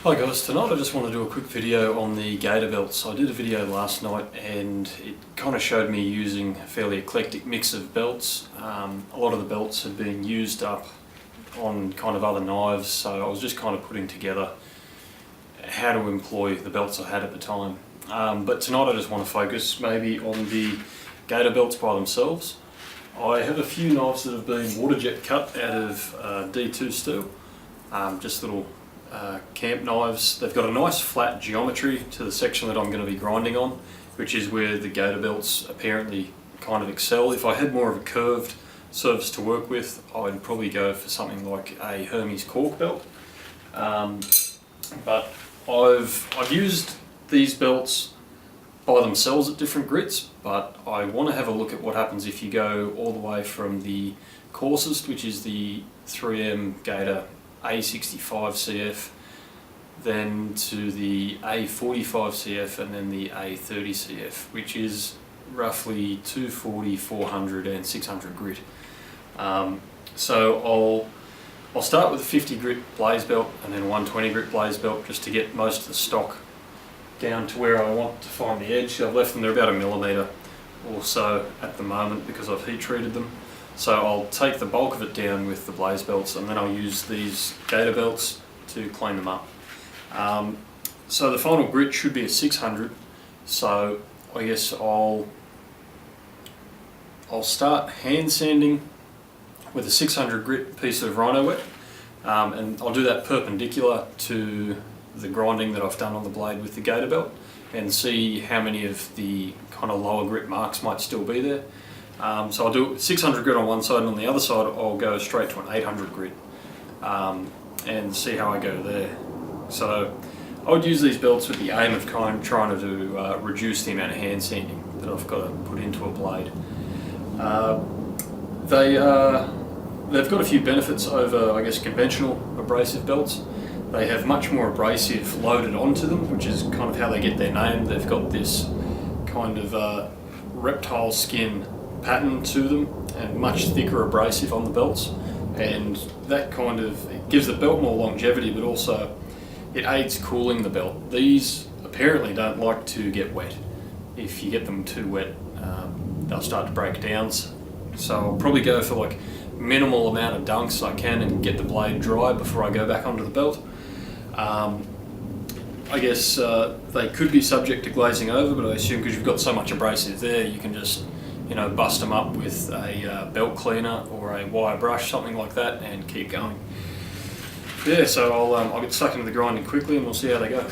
Hi guys, tonight I just want to do a quick video on the Gator Belts. I did a video last night and it kind of showed me using a fairly eclectic mix of belts. A lot of the belts had been used up on kind of other knives, so I was just kind of putting together how to employ the belts I had at the time. But tonight I just want to focus maybe on the Gator Belts by themselves. I have a few knives that have been water jet cut out of D2 steel, just little camp knives. They've got a nice flat geometry to the section that I'm going to be grinding on, which is where the Gator Belts apparently kind of excel. If I had more of a curved surface to work with, I'd probably go for something like a Hermes cork belt. But I've used these belts by themselves at different grits, but I want to have a look at what happens if you go all the way from the coarsest, which is the 3M Gator A65 CF, then to the A45 CF, and then the A30 CF, which is roughly 240, 400 and 600 grit. So I'll start with a 50 grit blaze belt and then 120 grit blaze belt, just to get most of the stock down to where I want to find the edge. I've left them there about a millimetre or so at the moment because I've heat treated them. So I'll take the bulk of it down with the blaze belts, and then I'll use these Gator belts to clean them up. So the final grit should be a 600, so I guess I'll start hand sanding with a 600 grit piece of rhino wet, and I'll do that perpendicular to the grinding that I've done on the blade with the Gator belt, and see how many of the kind of lower grit marks might still be there. So I'll do 600 grit on one side, and on the other side I'll go straight to an 800 grit and see how I go there. So I would use these belts with the aim of trying to reduce the amount of hand sanding that I've got to put into a blade. They've got a few benefits over, I guess, conventional abrasive belts. They have much more abrasive loaded onto them, which is kind of how they get their name. They've got this kind of reptile skin pattern to them and much thicker abrasive on the belts, and that kind of, it gives the belt more longevity, but also it aids cooling the belt. These apparently don't like to get wet. If you get them too wet, they'll start to break down. So I'll probably go for like minimal amount of dunks I can and get the blade dry before I go back onto the belt. I guess they could be subject to glazing over, but I assume because you've got so much abrasive there, you can just, you know, bust them up with a belt cleaner or a wire brush, something like that, and keep going. Yeah, so I'll get stuck into the grinding quickly and we'll see how they go.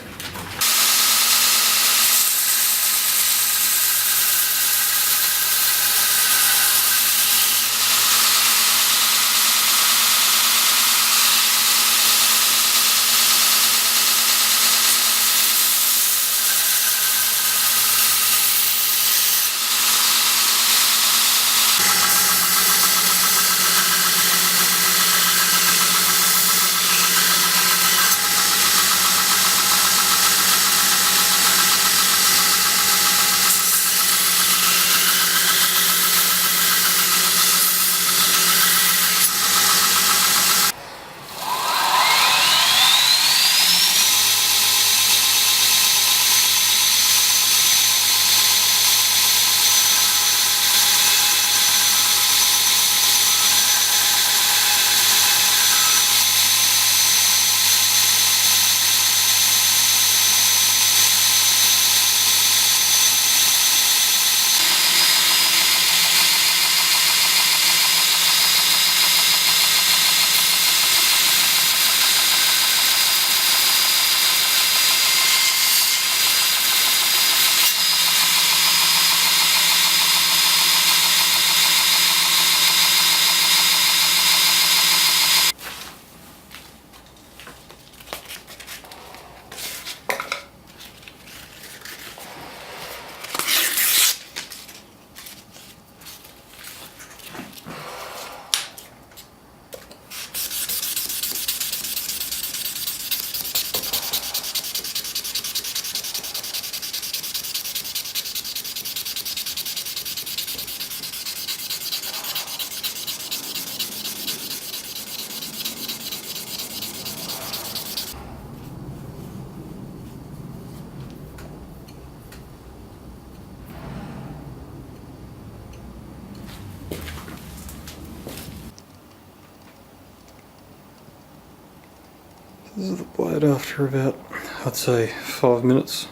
This is the blade after about, I'd say, 5 minutes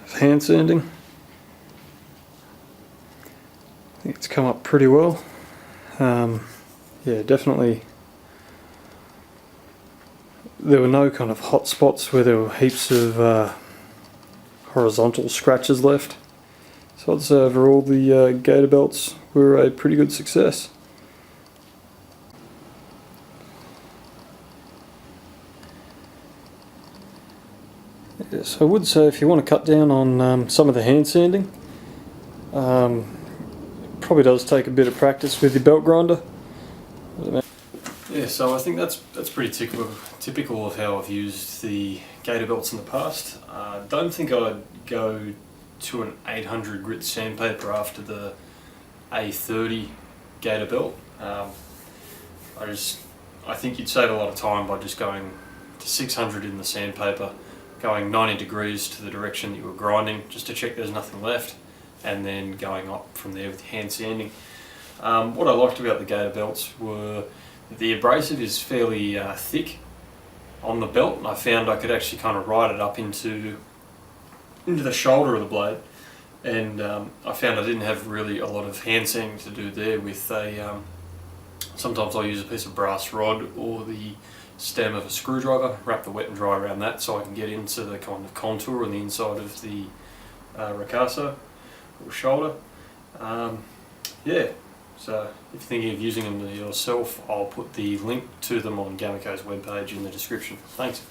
of hand sanding. I think it's come up pretty well. Yeah, definitely. There were no kind of hot spots where there were heaps of horizontal scratches left. So I'd say overall the Gator Belts were a pretty good success. Yes, I would say if you want to cut down on some of the hand sanding, it probably does take a bit of practice with your belt grinder. Yeah, so I think that's pretty typical of how I've used the Gator Belts in the past. Don't think I'd go to an 800 grit sandpaper after the A30 Gator Belt. I think you'd save a lot of time by just going to 600 in the sandpaper, going 90 degrees to the direction that you were grinding, just to check there's nothing left, and then going up from there with hand sanding. What I liked about the Gator Belts were the abrasive is fairly thick on the belt, and I found I could actually kind of ride it up into the shoulder of the blade, and I found I didn't have really a lot of hand sanding to do there with a sometimes I'll use a piece of brass rod or the stem of a screwdriver, wrap the wet and dry around that so I can get into the kind of contour on the inside of the ricasso or shoulder. Yeah, so if you're thinking of using them yourself, I'll put the link to them on Gameco's webpage in the description. Thanks.